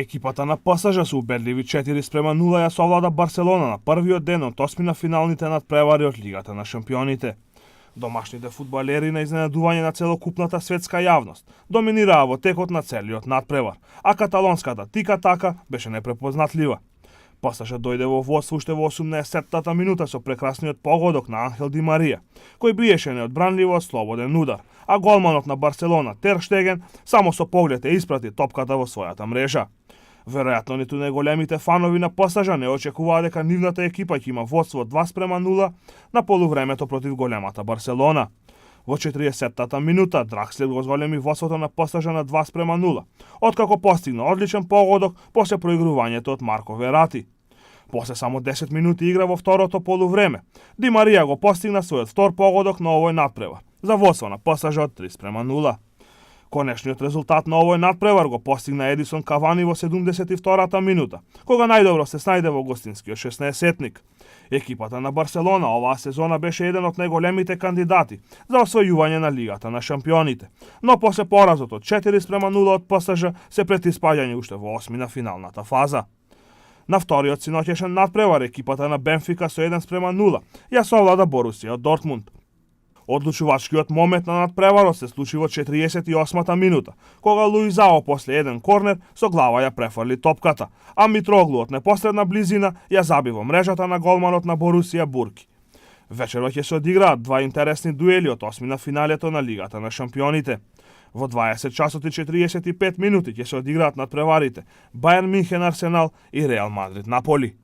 Екипата на ПСЖ со убедливи 4:0 ја совлада Барселона на првиот ден од осмина финалните надпревари од Лигата на шампионите. Домашните фудбалери на изненадување на целокупната светска јавност доминираа во текот на целиот надпревар, а каталонската тика-така беше непрепознатлива. ПСЖ дојде во водство уште во 80-тата минута со прекрасниот погодок на Анхел Ди Марија, кој биеше неодбранливо од слободен удар, а голманот на Барселона Тер Штеген само со поглед ја испрати топката во својата мрежа. Веројатно ниту неголемите фанови на ПСЖ не очекуваа дека нивната екипа ќе има водство 2:0 на полувремето против големата Барселона. Во 40-тата минута Дракслер го зголеми водството на ПСЖ на 2:0, откако постигна одличен погодок после проигрувањето од Марко Верати. После само 10 минути игра во второто полувреме, Ди Марија го постигна својот втор погодок на овој надпревар, за водство на ПСЖ од 3:0. Конечниот резултат на овој надпревар го постигна Едисон Кавани во 72-та минута, кога најдобро се снајде во гостинскиот 16-етник. Екипата на Барселона оваа сезона беше еден од најголемите кандидати за освојување на Лигата на шампионите, но после поразот од 4:0 од ПСЖ се пред испаѓање уште во осмина финалната фаза. На вториот синоќешен надпревар екипата на Бенфика со 1:0 ја совлада Борусија од Дортмунд. Одлучувачкиот момент на надпреварот се случи во 48-та минута, кога Луизао после еден корнер со глава ја префрли топката, а Митроглу од непосредна близина ја заби во мрежата на голманот на Борусија Бурки. Вечерот ќе се одиграат два интересни дуели од осмина финалето на Лигата на шампионите. Во 20 часот и 45 минути ќе се одиграат надпреварите Бајерн Минхен Арсенал и Реал Мадрид Наполи.